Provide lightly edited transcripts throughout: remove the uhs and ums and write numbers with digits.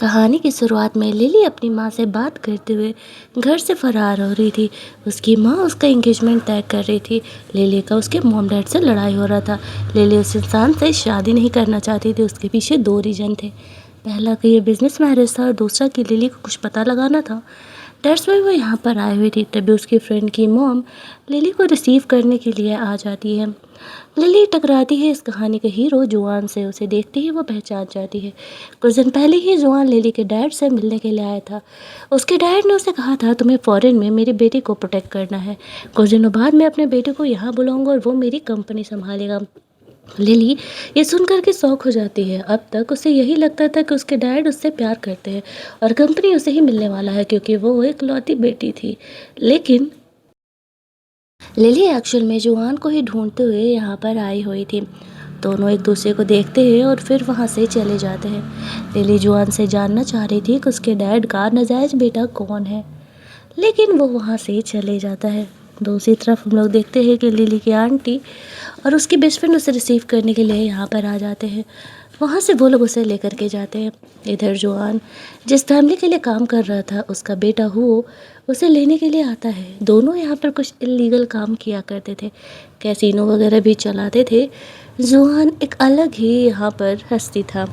कहानी की शुरुआत में लिली अपनी माँ से बात करते हुए घर से फरार हो रही थी। उसकी माँ उसका एंगेजमेंट तय कर रही थी। लिली का उसके मॉम डैड से लड़ाई हो रहा था। लिली उस इंसान से शादी नहीं करना चाहती थी। उसके पीछे दो रीज़न थे। पहला कि ये बिजनेस मैरिज था और दूसरा कि लिली को कुछ पता लगाना था। दैट्स वाई वो यहाँ पर आई हुई थी। तभी उसकी फ्रेंड की मॉम लिली को रिसीव करने के लिए आ जाती है। लिली टकराती है इस कहानी के हीरो जुआन से। उसे देखते ही वो पहचान जाती है। कुछ दिन पहले ही जुआन लिली के डैड से मिलने के लिए आया था। उसके डैड ने उसे कहा था तुम्हें फॉरेन में मेरी बेटी को प्रोटेक्ट करना है। कुछ दिनों बाद मैं अपने बेटे को यहाँ बुलाऊंगा और वो मेरी कंपनी संभालेगा। लिली ये सुनकर के शौक हो जाती है। अब तक उसे यही लगता था कि उसके डैड उससे प्यार करते हैं और कंपनी उसे ही मिलने वाला है क्योंकि वो एक लौती बेटी थी। लेकिन लिली एक्चुअल में जुआन को ही ढूंढते हुए यहाँ पर आई हुई थी। दोनों एक दूसरे को देखते हैं और फिर वहाँ से चले जाते हैं। लिली जुआन से जानना चाह रही थी कि उसके डैड का नाजायज बेटा कौन है, लेकिन वो वहाँ से चले जाता है। दूसरी तरफ हम लोग देखते हैं कि लिली की आंटी और उसकी बेस्ट फ्रेंड उसे रिसीव करने के लिए यहाँ पर आ जाते हैं। वहाँ से वो लोग उसे लेकर के जाते हैं। इधर जुआन जिस फैमिली के लिए काम कर रहा था उसका बेटा हो उसे लेने के लिए आता है। दोनों यहाँ पर कुछ इलीगल काम किया करते थे, कैसीनो वगैरह भी चलाते थे। जुआन एक अलग ही यहाँ पर हस्ती था,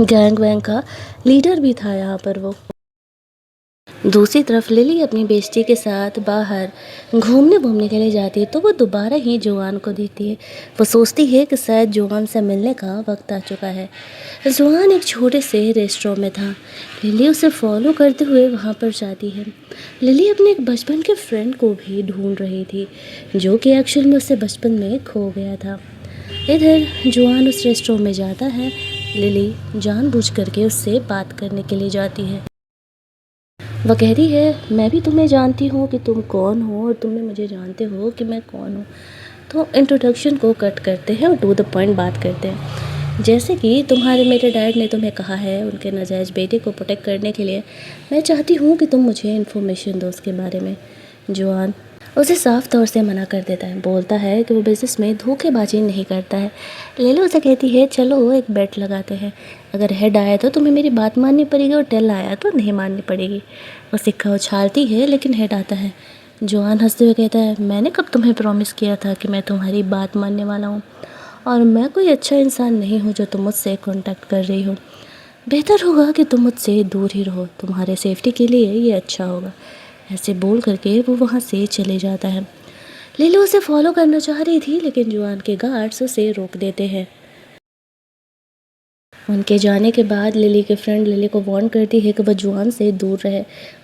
गैंग वैंग का लीडर भी था यहाँ पर वो। दूसरी तरफ लिली अपनी बेस्टी के साथ बाहर घूमने के लिए जाती है तो वो दोबारा ही जुआन को देखती है। वो सोचती है कि शायद जुआन से मिलने का वक्त आ चुका है। जुआन एक छोटे से रेस्टोरेंट में था। लिली उसे फॉलो करते हुए वहाँ पर जाती है। लिली अपने एक बचपन के फ्रेंड को भी ढूंढ रही थी जो कि एक्चुअल में उससे बचपन में खो गया था। इधर जुआन उस रेस्टोरेंट में जाता है। लिली जानबूझ करके उससे बात करने के लिए जाती है। वह कहती है मैं भी तुम्हें जानती हूँ कि तुम कौन हो और तुम भी मुझे जानते हो कि मैं कौन हूँ। तो इंट्रोडक्शन को कट करते हैं और टू द पॉइंट बात करते हैं। जैसे कि मेरे डैड ने तुम्हें कहा है उनके नाजायज़ बेटे को प्रोटेक्ट करने के लिए, मैं चाहती हूँ कि तुम मुझे इन्फॉर्मेशन दो उसके बारे में। जुआन उसे साफ तौर से मना कर देता है, बोलता है कि वो बिज़नेस में धोखेबाजी नहीं करता है। लेलो उसे कहती है चलो एक बेट लगाते हैं, अगर हेड आया तो तुम्हें मेरी बात माननी पड़ेगी और टेल आया तो नहीं माननी पड़ेगी। वो सिक्का उछालती है लेकिन हेड आता है। जुआन हंसते हुए कहता है मैंने कब तुम्हें प्रॉमिस किया था कि मैं तुम्हारी बात मानने वाला हूँ, और मैं कोई अच्छा इंसान नहीं हूँ जो तुम मुझसे कॉन्टैक्ट कर रही हो। बेहतर होगा कि तुम मुझसे दूर ही रहो, तुम्हारे सेफ्टी के लिए ये अच्छा होगा। ऐसे बोल करके वो वहाँ से चले जाता है। लिली उसे फॉलो करना चाह रही थी लेकिन जुआन के गार्ड्स उसे रोक देते हैं। उनके जाने के बाद लिली के फ्रेंड लिली को वार्न करती है कि वह जुआन से दूर रहे।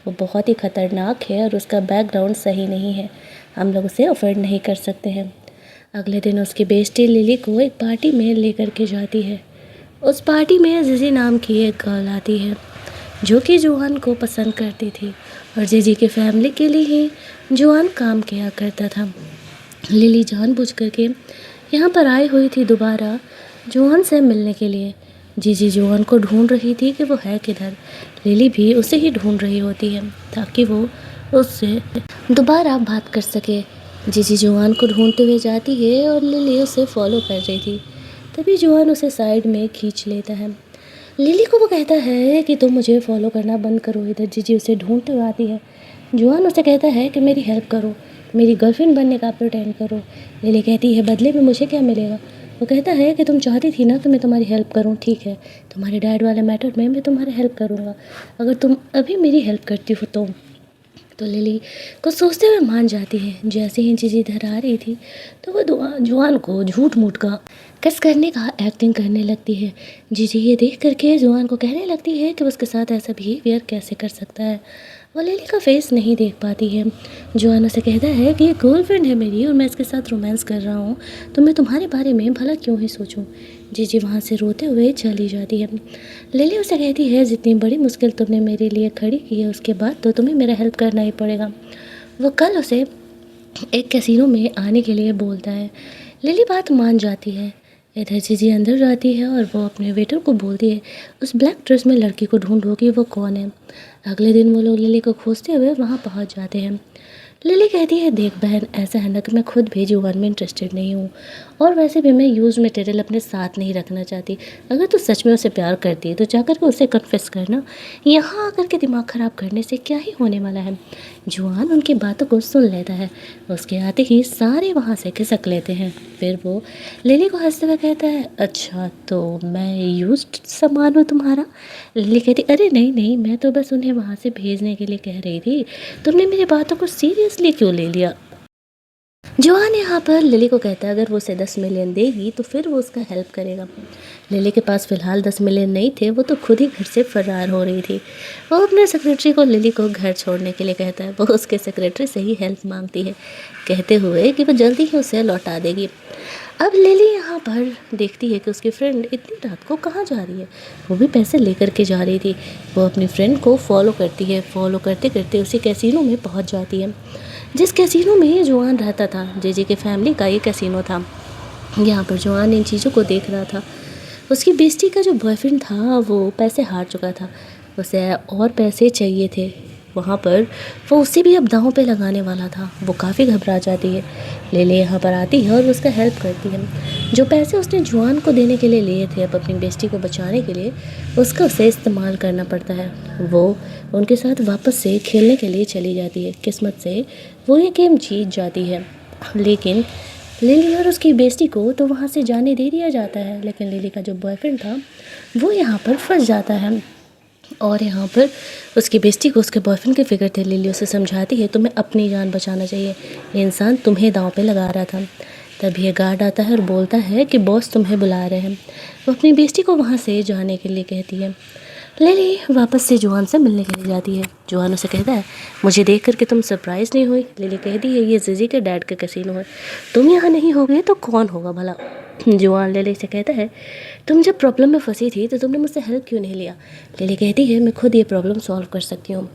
वो बहुत ही ख़तरनाक है और उसका बैकग्राउंड सही नहीं है, हम लोग उसे अफोर्ड नहीं कर सकते हैं। अगले दिन उसकी बेस्टी लिली को एक पार्टी में लेकर के जाती है। उस पार्टी में जिजी नाम की एक गर्ल आती है जो कि जुआन को पसंद करती थी और जीजी की फैमिली के लिए ही जुआन काम किया करता था। लिली जानबूझ करके यहाँ पर आई हुई थी दोबारा जुआन से मिलने के लिए। जीजी जुआन को ढूंढ रही थी कि वो है किधर। लिली भी उसे ही ढूंढ रही होती है ताकि वो उससे दोबारा बात कर सके। जीजी जुआन को ढूंढते हुए जाती है और लिली उसे फॉलो कर रही थी। तभी जुआन उसे साइड में खींच लेता है। लिली को वो कहता है कि तुम मुझे फॉलो करना बंद करो। इधर जीजी उसे ढूंढते हुए आती है। जुआन उसे कहता है कि मेरी हेल्प करो, मेरी गर्लफ्रेंड बनने का प्रिटेंड करो। लिली कहती है बदले में मुझे क्या मिलेगा। वो कहता है कि तुम चाहती थी ना कि मैं तुम्हारी हेल्प करूं, ठीक है, तुम्हारे डैड वाले मैटर में मैं तुम्हारी हेल्प करूंगा अगर तुम अभी मेरी हेल्प करती हो तो लिली कुछ सोचते हुए मान जाती है। जैसे ही जीजी इधर आ रही थी तो वो जुआन को झूठ मूठ का कस करने का एक्टिंग करने लगती है। जीजी ये देख करके जुआन को कहने लगती है कि उसके साथ ऐसा बिहेवियर कैसे कर सकता है। वो लिली का फेस नहीं देख पाती है। जुआन उसे कहता है कि ये गर्लफ्रेंड है मेरी और मैं इसके साथ रोमांस कर रहा हूँ, तो मैं तुम्हारे बारे में भला क्यों ही सोचूं। जीजी वहाँ से रोते हुए चली जाती है। लिली उसे कहती है जितनी बड़ी मुश्किल तुमने मेरे लिए खड़ी की है उसके बाद तो तुम्हें मेरा हेल्प करना ही पड़ेगा। वो कल उसे एक कैसीनो में आने के लिए बोलता है। लिली बात मान जाती है। इधर जीजी अंदर जाती है और वो अपने वेटर को बोलती है उस ब्लैक ड्रेस में लड़की को ढूंढो कि वो कौन है। अगले दिन वो लोग लिली को खोजते हुए वहाँ पहुँच जाते हैं। लिली कहती है देख बहन, ऐसा है ना कि मैं खुद भी जुआन में इंटरेस्टेड नहीं हूँ और वैसे भी मैं यूज़ मटेरियल अपने साथ नहीं रखना चाहती। अगर तू सच में उसे प्यार करती है तो जाकर के उसे कन्फेस करना, यहाँ आकर के दिमाग ख़राब करने से क्या ही होने वाला है। जुआन उनकी बातों को सुन लेता है। उसके आते ही सारे वहाँ से खिसक लेते हैं। फिर वो लिली को हंसते हुए कहता है, अच्छा तो मैं यूज्ड सामान हूँ तुम्हारा। लिली कहती, अरे नहीं नहीं, मैं तो बस उन्हें वहाँ से भेजने के लिए कह रही थी, तुमने मेरी बातों को सीरियसली क्यों ले लिया। जॉन यहाँ पर लिली को कहता है, अगर वो उसे 10 मिलियन देगी तो फिर वो उसका हेल्प करेगा। लिली के पास फ़िलहाल 10 मिलियन नहीं थे, वो तो खुद ही घर से फरार हो रही थी। वो अपने सेक्रेटरी को लिली को घर छोड़ने के लिए कहता है। वो उसके सेक्रेटरी से ही हेल्प मांगती है, कहते हुए कि वो जल्दी ही उसे लौटा देगी। अब लिली यहाँ पर देखती है कि उसकी फ्रेंड इतनी रात को कहाँ जा रही है। वो भी पैसे लेकर के जा रही थी। वो अपनी फ्रेंड को फॉलो करती है। फॉलो करते करते उसी कैसीनो में पहुँच जाती है, जिस कैसीनो में जॉन रहता था। जेजे के फैमिली का ये कैसीनो था। यहाँ पर जॉन इन चीज़ों को देख रहा था। उसकी बेस्टी का जो बॉयफ्रेंड था वो पैसे हार चुका था, उसे और पैसे चाहिए थे। वहाँ पर वो उसे भी अब दांव पे लगाने वाला था। वो काफ़ी घबरा जाती है। लेले यहाँ पर आती है और उसका हेल्प करती है। जो पैसे उसने जॉन को देने के लिए लिए थे अब अपनी बेस्टी को बचाने के लिए, उसका उसे इस्तेमाल करना पड़ता है। वो उनके साथ वापस से खेलने के लिए चली जाती है। किस्मत से वो ये गेम जीत जाती है, लेकिन लिली और उसकी बेस्टी को तो वहाँ से जाने दे दिया जाता है। लेकिन लिली का जो बॉयफ्रेंड था वो यहाँ पर फंस जाता है और यहाँ पर उसकी बेस्टी को उसके बॉयफ्रेंड की फ़िक्र थी। लिली उसे समझाती है, तुम्हें अपनी जान बचाना चाहिए, ये इंसान तुम्हें दांव पे लगा रहा था। तभी ये गार्ड आता है और बोलता है कि बॉस तुम्हें बुला रहे हैं। वो अपनी बेस्टी को वहाँ से जाने के लिए कहती है। लिली वापस से जॉन से मिलने के लिए जाती है। जॉन उसे कहता है, मुझे देख करके तुम सरप्राइज़ नहीं हुई। लिली कहती है, ये जीजी के डैड का कैसीनो है, तुम यहाँ नहीं होगे तो कौन होगा भला। जॉन लिली से कहता है, तुम जब प्रॉब्लम में फंसी थी तो तुमने मुझसे हेल्प क्यों नहीं लिया। लिली कहती है, मैं खुद ये प्रॉब्लम सॉल्व कर सकती हूँ।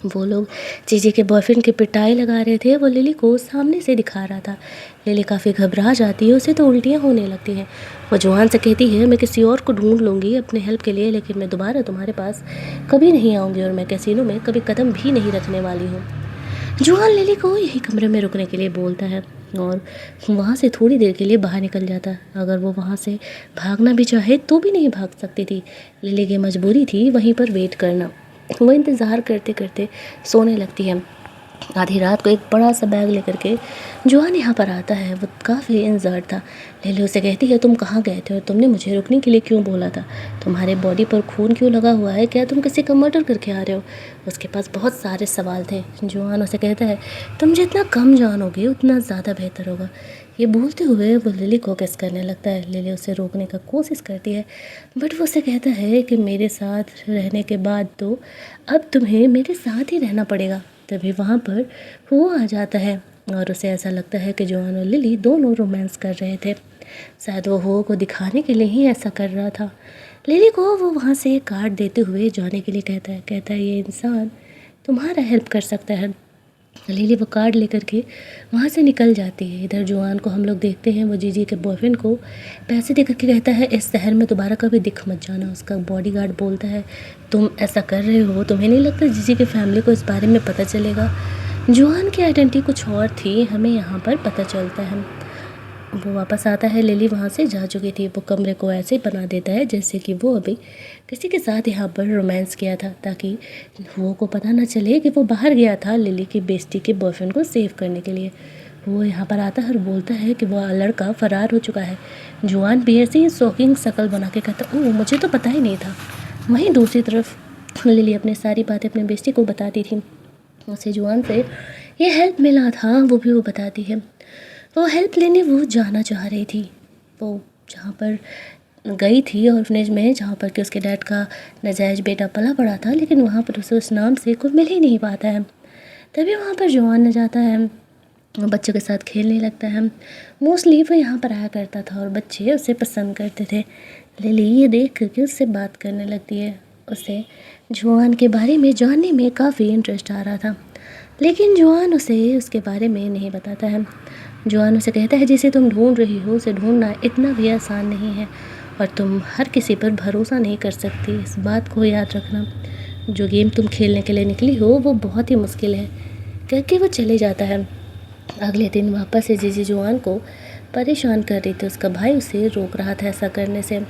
वो लोग जीजी के बॉयफ्रेंड की पिटाई लगा रहे थे, वो लिली को सामने से दिखा रहा था। लिली काफ़ी घबरा जाती है, उसे तो उल्टियाँ होने लगती हैं। वो जॉन से कहती है, मैं किसी और को ढूंढ लूँगी अपने हेल्प के लिए, लेकिन मैं दोबारा तुम्हारे पास कभी नहीं आऊँगी और मैं कैसीनो में कभी कदम भी नहीं रखने वाली हूँ। जॉन लिली को यही कमरे में रुकने के लिए बोलता है और वहाँ से थोड़ी देर के लिए बाहर निकल जाता है। अगर वो वहाँ से भागना भी चाहे तो भी नहीं भाग सकती थी। लिली की मजबूरी थी वहीं पर वेट करना। वो इंतज़ार करते करते सोने लगती है। आधी रात को एक बड़ा सा बैग लेकर के जॉन यहाँ पर आता है। वो काफ़ी इंजर्ड था। लिली उसे कहती है, तुम कहाँ गए थे और तुमने मुझे रुकने के लिए क्यों बोला था, तुम्हारे बॉडी पर खून क्यों लगा हुआ है, क्या तुम किसी का मर्डर करके आ रहे हो। उसके पास बहुत सारे सवाल थे। जॉन उसे कहता है, तुम जितना कम जानोगे उतना ज़्यादा बेहतर होगा। ये बोलते हुए वो लिली को किस करने लगता है। लिली उसे रोकने का कोशिश करती है, बट वो उसे कहता है कि मेरे साथ रहने के बाद तो अब तुम्हें मेरे साथ ही रहना पड़ेगा। तभी वहाँ पर वो आ जाता है और उसे ऐसा लगता है कि जॉन और लिली दोनों रोमांस कर रहे थे। शायद वो हो को दिखाने के लिए ही ऐसा कर रहा था। लिली को वो वहाँ से कार्ड देते हुए जाने के लिए कहता है ये इंसान तुम्हारा हेल्प कर सकता है। लिली वो कार्ड लेकर के वहाँ से निकल जाती है। इधर जॉन को हम लोग देखते हैं, वो जीजी के बॉयफ्रेंड को पैसे दे करके कहता है, इस शहर में दोबारा कभी दिख मत जाना। उसका बॉडीगार्ड बोलता है, तुम ऐसा कर रहे हो, तुम्हें नहीं लगता जीजी के फैमिली को इस बारे में पता चलेगा। जॉन की आइडेंटिटी कुछ और थी, हमें यहाँ पर पता चलता है। वो वापस आता है। लिली वहाँ से जा चुकी थी। वो कमरे को ऐसे बना देता है जैसे कि वो अभी किसी के साथ यहाँ पर रोमांस किया था, ताकि वो को पता ना चले कि वो बाहर गया था लिली की बेस्टी के बॉयफ्रेंड को सेव करने के लिए। वो यहाँ पर आता है और बोलता है कि वह लड़का फ़रार हो चुका है। जॉन भी ऐसे ही शॉकिंग शक्ल बना के कहता, ओह मुझे तो पता ही नहीं था। वहीं दूसरी तरफ लिली अपनी सारी बातें अपने बेस्टी को बताती थी। उसे जॉन से ये हेल्प मिला था वो भी वो बताती है। वो हेल्प लेने वो जाना चाह रही थी। वो जहाँ पर गई थी ऑर्फनेज में, जहाँ पर कि उसके डैड का नाजायज़ बेटा पला पड़ा था, लेकिन वहाँ पर उसे उस नाम से कोई मिल ही नहीं पाता है। तभी वहाँ पर जॉन न जाता है, बच्चों के साथ खेलने लगता है। मोस्टली वो यहाँ पर आया करता था और बच्चे उसे पसंद करते थे। लिली ये देख करके उससे बात करने लगती है। उसे जॉन के बारे में जानने में काफ़ी इंटरेस्ट आ रहा था, लेकिन जॉन उसे उसके बारे में नहीं बताता है। जॉन उसे कहता है, जिसे तुम ढूंढ रही हो उसे ढूंढना इतना भी आसान नहीं है और तुम हर किसी पर भरोसा नहीं कर सकती। इस बात को याद रखना। जो गेम तुम खेलने के लिए निकली हो वो बहुत ही मुश्किल है। कहके वो चले जाता है। अगले दिन वापस से जीजी जॉन को परेशान कर रही थी। उसका भाई उसे रोक रहा था ऐसा करने से।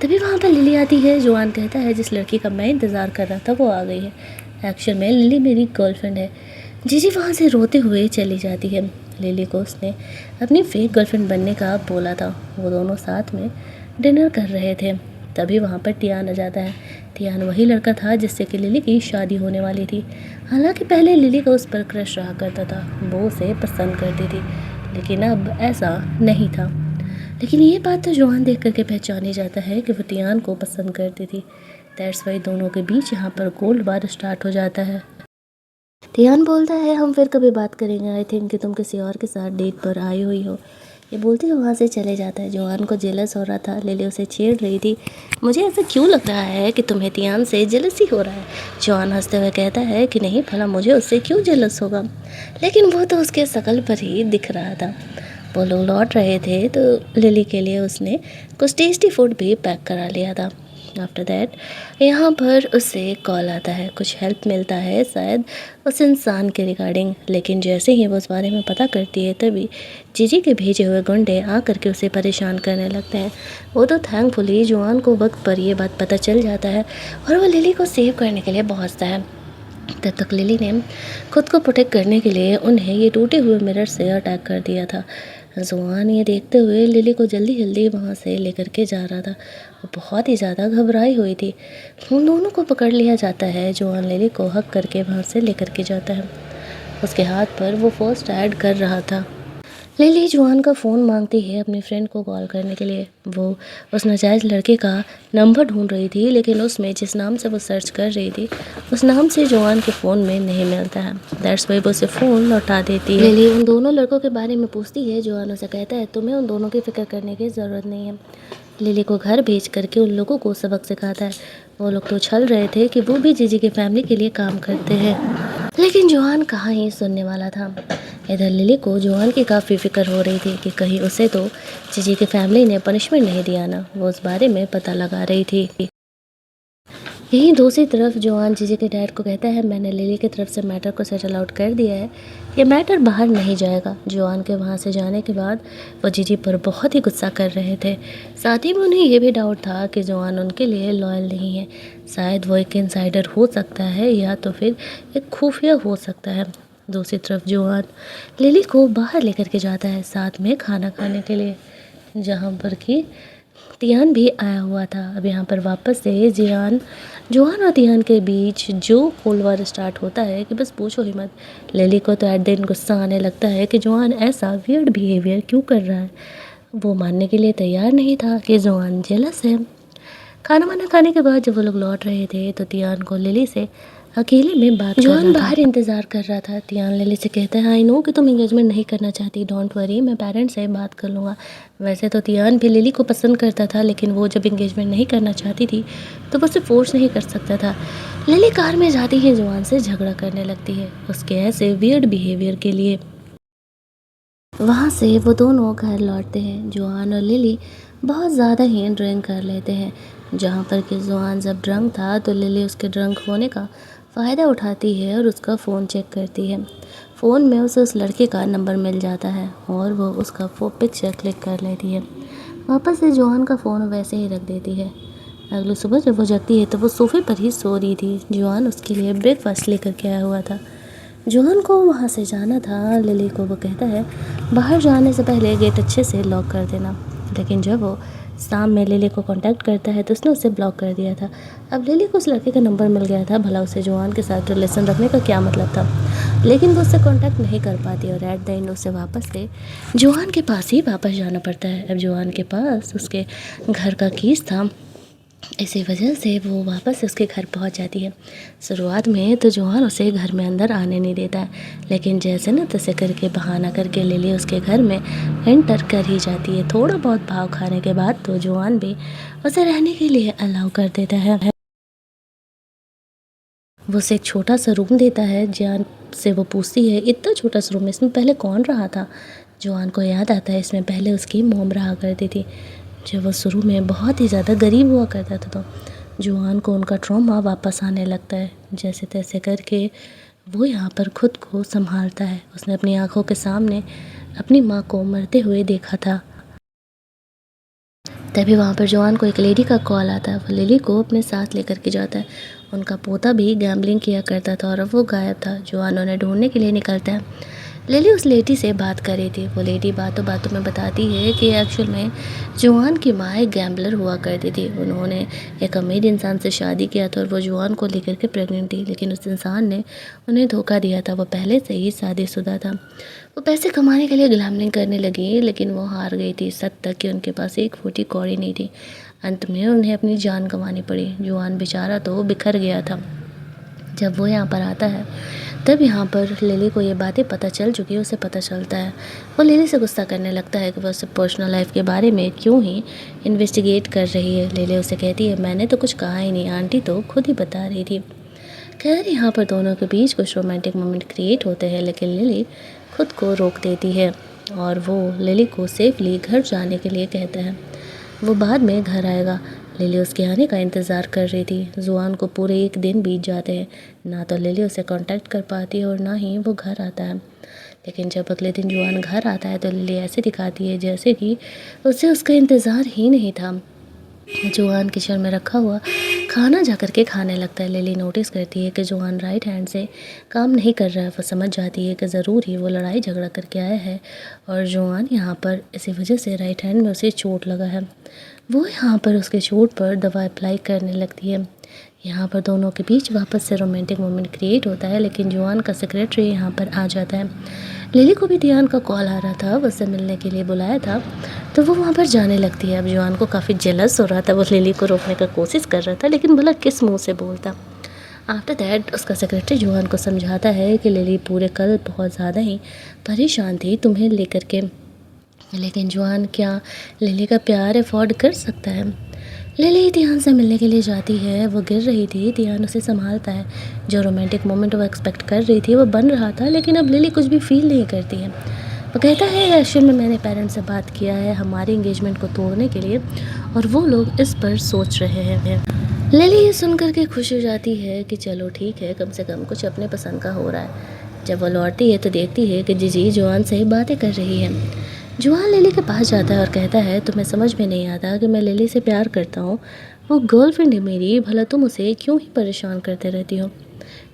तभी वहाँ पर लिली आती है। जोआन कहता है जिस लड़की का मैं इंतज़ार कर रहा था वो आ गई है। एक्चुअल में लिली मेरी गर्लफ्रेंड है। जीजी वहाँ से रोते हुए चली जाती है। लिली को उसने अपनी फेक गर्लफ्रेंड बनने का बोला था। वो दोनों साथ में डिनर कर रहे थे। तभी वहाँ पर टियान आ जाता है। टियान वही लड़का था जिससे कि लिली की शादी होने वाली थी। हालांकि पहले लिली को उस पर क्रश रहा करता था, वो उसे पसंद करती थी, लेकिन अब ऐसा नहीं था। लेकिन ये बात तो जोआन देख करके पहचान ही जाता है कि वो टियान को पसंद करती थी। दैट्स वाई दोनों के बीच यहाँ पर कोल्ड वार स्टार्ट हो जाता है। टियान बोलता है हम फिर कभी बात करेंगे, आई थिंक कि तुम किसी और के साथ डेट पर आई हुई हो। ये बोलते हुए वहाँ से चले जाता है। जोआन को जेलस हो रहा था, लिली उसे छेड़ रही थी। मुझे ऐसा क्यों लग रहा है कि तुम्हें टियान से जेलसी हो रहा है। जोआन हंसते हुए कहता है कि नहीं, भला मुझे उससे क्यों जेलस होगा। लेकिन वो तो उसके शकल पर ही दिख रहा था। वो लोग लौट रहे थे तो लिली के लिए उसने कुछ टेस्टी फूड भी पैक करा लिया था। आफ्टर दैट यहाँ पर उसे कॉल आता है, कुछ हेल्प मिलता है शायद उस इंसान के रिगार्डिंग। लेकिन जैसे ही वो उस बारे में पता करती है तभी जीजी के भेजे हुए गुंडे आ करके उसे परेशान करने लगते हैं। वो तो थैंकफुली जोआन को वक्त पर ये बात पता चल जाता है और वो लिली को सेव करने के लिए पहुँचता है। तब तक लिली ने खुद को प्रोटेक्ट करने के लिए उन्हें ये टूटे हुए मिरर से अटैक कर दिया था। जोआन ये देखते हुए लिली को जल्दी जल्दी वहाँ से लेकर के जा रहा था। वो बहुत ही ज़्यादा घबराई हुई थी। उन दोनों को पकड़ लिया जाता है। जोआन लिली को हक करके वहाँ से लेकर के जाता है। उसके हाथ पर वो फर्स्ट ऐड कर रहा था। लिली जोआन का फ़ोन मांगती है अपनी फ्रेंड को कॉल करने के लिए। वो उस नाजायज़ लड़के का नंबर ढूंढ रही थी, लेकिन उसमें जिस नाम से वो सर्च कर रही थी उस नाम से जोआन के फ़ोन में नहीं मिलता है। दैट्स वाई वो उसे फ़ोन लौटा देती है। लिली उन दोनों लड़कों के बारे में पूछती है। जोआन उसे कहता है तुम्हें उन दोनों की फ़िक्र करने की ज़रूरत नहीं है। लिली को घर भेज करके उन लोगों को सबक सिखाता है। वो लोग तो छल रहे थे कि वो भी जीजी की फैमिली के लिए काम करते हैं, लेकिन जोआन कहाँ ही सुनने वाला था। इधर लिली को जोआन की काफ़ी फिक्र हो रही थी कि कहीं उसे तो जीजी की फैमिली ने पनिशमेंट नहीं दिया ना। वो उस बारे में पता लगा रही थी। यहीं दूसरी तरफ जोआन जीजी के डैड को कहता है मैंने लिली की तरफ से मैटर को सेटल आउट कर दिया है, ये मैटर बाहर नहीं जाएगा। जोआन के वहाँ से जाने के बाद वो जीजी पर बहुत ही गुस्सा कर रहे थे। साथ ही में उन्हें ये भी डाउट था कि जोआन उनके लिए लॉयल नहीं है। शायद वो एक इनसाइडर हो सकता है या तो फिर एक खुफिया हो सकता है। दूसरी तरफ जोआन लिली को बाहर लेकर के जाता है साथ में खाना खाने के लिए, जहाँ पर कि टियान भी आया हुआ था। अब यहाँ पर वापस से जोआन और टियान के बीच जो कोल्ड वार स्टार्ट होता है कि बस पूछो ही मत। लिली को तो एट द एंड गुस्सा आने लगता है कि जोआन ऐसा वियर्ड बिहेवियर क्यों कर रहा है। वो मानने के लिए तैयार नहीं था कि जोआन जेलस है। खाना वाना खाने के बाद जब वो लोग लौट रहे थे तो टियान को लिली से अकेले में बात जोआन बाहर इंतज़ार कर रहा था। टियान लिली से कहता है आई नो कि तुम एंगेजमेंट नहीं करना चाहती, डोंट वरी, मैं पेरेंट्स से बात कर लूँगा। वैसे तो टियान भी लिली को पसंद करता था, लेकिन वो जब एंगेजमेंट नहीं करना चाहती थी तो वो उसे फोर्स नहीं कर सकता था। लिली कार में जाती है, जोआन से झगड़ा करने लगती है उसके ऐसे वियर्ड बिहेवियर के लिए। वहाँ से वो दोनों घर लौटते हैं। जोआन और लिली बहुत ज़्यादा ही ड्रिंक कर लेते हैं। जहाँ पर कि जोआन जब ड्रंक था तो लिली उसके ड्रंक होने का फ़ायदा उठाती है और उसका फ़ोन चेक करती है। फ़ोन में उसे उस लड़के का नंबर मिल जाता है और वो उसका पिक्चर क्लिक कर लेती है। वापस से जोआन का फ़ोन वैसे ही रख देती है। अगली सुबह जब वो जगती है तो वो सोफे पर ही सो रही थी। जोआन उसके लिए ब्रेकफास्ट लेकर के आया हुआ था। जोआन को वहाँ से जाना था। लिली को वो कहता है बाहर जाने से पहले गेट अच्छे से लॉक कर देना, लेकिन जब वो शाम में लिली को कांटेक्ट करता है तो उसने उसे ब्लॉक कर दिया था। अब लिली को उस लड़के का नंबर मिल गया था, भला उसे जोआन के साथ रिलेशन रखने का क्या मतलब था। लेकिन वो उससे कांटेक्ट नहीं कर पाती और एट द एंड उसे वापस से जोआन के पास ही वापस जाना पड़ता है। अब जोआन के पास उसके घर का कीज था, इसी वजह से वो वापस उसके घर पहुंच जाती है। शुरुआत में तो जोआन उसे घर में अंदर आने नहीं देता है, लेकिन जैसे न तैसे करके बहाना करके लिली उसके घर में एंटर कर ही जाती है। थोड़ा बहुत भाव खाने के बाद तो जोआन भी उसे रहने के लिए अलाउ कर देता है। वो उसे एक छोटा सा रूम देता है। जोआन से वो पूछती है इतना छोटा सा रूम, इसमें पहले कौन रहा था। जोआन को याद आता है इसमें पहले उसकी मोम रहा करती थी, जब वो शुरू में बहुत ही ज़्यादा गरीब हुआ करता था। तो जोआन को उनका ट्रॉमा वापस आने लगता है। जैसे तैसे करके वो यहाँ पर खुद को संभालता है। उसने अपनी आंखों के सामने अपनी माँ को मरते हुए देखा था। तभी वहाँ पर जोआन को एक लेडी का कॉल आता है। वो लिली को अपने साथ लेकर के जाता है। उनका पोता भी गैम्बलिंग किया करता था और अब वो गायब था। जोआन उन्हें ढूंढने के लिए निकलता है। लिली उस लेडी से बात कर रही थी। वो लेडी बातों बातों में बताती है कि एक्चुअल में जोआन की माँ एक गैम्बलर हुआ करती थी। उन्होंने एक अमीर इंसान से शादी किया था और वो जोआन को लेकर के प्रेग्नेंट थी, लेकिन उस इंसान ने उन्हें धोखा दिया था। वो पहले से ही शादीशुदा था। वो पैसे कमाने के लिए गैम्बलिंग करने लगी, लेकिन वो हार गई थी। सच तक कि उनके पास एक फूटी कौड़ी नहीं थी। अंत में उन्हें अपनी जान गंवानी पड़ी। जोआन बेचारा तो बिखर गया था। जब वो यहाँ पर आता है तब यहाँ पर लिली को ये बातें पता चल चुकी है। उसे पता चलता है। वो लिली से गुस्सा करने लगता है कि वो उससे पर्सनल लाइफ के बारे में क्यों ही इन्वेस्टिगेट कर रही है। लिली उसे कहती है, मैंने तो कुछ कहा ही नहीं, आंटी तो खुद ही बता रही थी। खैर यहाँ पर दोनों के बीच कुछ रोमांटिक मोमेंट क्रिएट होते हैं, लेकिन लिली खुद को रोक देती है और वो लिली को सेफली घर जाने के लिए कहता है। वो बाद में घर आएगा। लिली उसके आने का इंतज़ार कर रही थी। जोआन को पूरे एक दिन बीत जाते हैं। ना तो लिली उसे कांटेक्ट कर पाती है और ना ही वो घर आता है। लेकिन जब अगले दिन जोआन घर आता है तो लिली ऐसे दिखाती है जैसे कि उसे उसका इंतज़ार ही नहीं था। जोआन किचन में रखा हुआ खाना जा कर के खाने लगता है। लिली नोटिस करती है कि जोआन राइट हैंड से काम नहीं कर रहा है। वो समझ जाती है कि ज़रूर ही वो लड़ाई झगड़ा करके आया है और जोआन यहाँ पर इसी वजह से राइट हैंड में उसे चोट लगा है। वो यहाँ पर उसके चोट पर दवा अप्लाई करने लगती है। यहाँ पर दोनों के बीच वापस से रोमांटिक मोमेंट क्रिएट होता है, लेकिन जोआन का सेक्रेटरी यहाँ पर आ जाता है। लिली को भी दियान का कॉल आ रहा था, वो उससे मिलने के लिए बुलाया था, तो वो वहाँ पर जाने लगती है। अब जोआन को काफ़ी जेलस हो रहा था। वो लिली को रोकने का कोशिश कर रहा था, लेकिन भला किस मुँह से बोलता। आफ्टर दैट उसका सेक्रेटरी जोआन को समझाता है कि लिली पूरे कल बहुत ज़्यादा ही परेशान थी तुम्हें लेकर के, लेकिन जोआन क्या लिली का प्यार अफोर्ड कर सकता है। लिली दियान से मिलने के लिए जाती है। वो गिर रही थी, दियान उसे संभालता है। जो रोमांटिक मोमेंट वो एक्सपेक्ट कर रही थी वो बन रहा था, लेकिन अब लिली कुछ भी फील नहीं करती है। वो कहता है एक्चुअल में मैंने पेरेंट्स से बात किया है हमारी एंगेजमेंट को तोड़ने के लिए और वो लोग इस पर सोच रहे हैं। लिली ये सुन कर के खुश हो जाती है कि चलो ठीक है, कम से कम कुछ अपने पसंद का हो रहा है। जब वो लौटती है तो देखती है कि जीजी जोआन से बातें कर रही है। जोआन लिली के पास जाता है और कहता है, तुम्हें समझ में नहीं आता कि मैं लिली से प्यार करता हूँ। वो गर्लफ्रेंड है मेरी, भला तुम उसे क्यों ही परेशान करते रहती हो।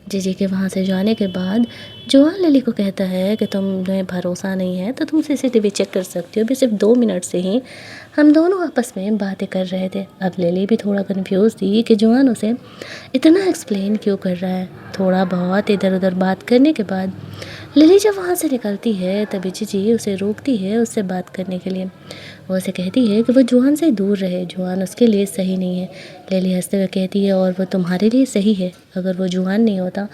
जीजी के वहाँ से जाने के बाद जोआन लिली को कहता है कि तुम्हें भरोसा नहीं है तो तुम सीसीटीवी चेक कर सकती हो। अभी सिर्फ 2 मिनट से ही हम दोनों आपस में बातें कर रहे थे। अब लिली भी थोड़ा कन्फ्यूज़ थी कि जोआन उसे इतना एक्सप्लेन क्यों कर रहा है। थोड़ा बहुत इधर उधर बात करने के बाद लिली जब वहाँ से निकलती है तभी जीजी उसे रोकती है उससे बात करने के लिए। वो उसे कहती है कि वो जोआन से दूर रहे, जोआन उसके लिए सही नहीं है। लिली हंसते हुए कहती है, और वो तुम्हारे लिए सही है। अगर वो जोआन नहीं होता,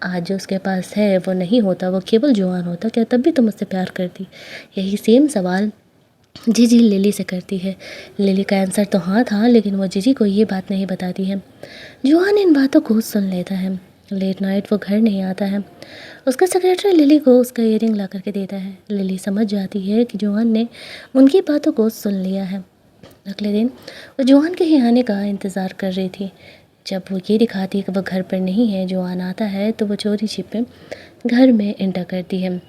आज जो उसके पास है वो नहीं होता, वो केवल जोआन होता, क्या तब भी तुम उससे प्यार करती? यही सेम सवाल जीजी लिली से करती है। लिली का आंसर तो हाँ था, लेकिन वो जीजी को ये बात नहीं बताती है। जोआन इन बातों को सुन लेता है। लेट नाइट वो घर नहीं आता है। उसका सेक्रेटरी लिली को उसका ईयरिंग ला करके देता है। लिली समझ जाती है कि जोआन ने उनकी बातों को सुन लिया है। अगले दिन वो जोआन के ही आने का इंतज़ार कर रही थी। जब वो ये दिखाती है कि वो घर पर नहीं है, जोआन आता है तो वो चोरी छिपे घर में एंटर करती है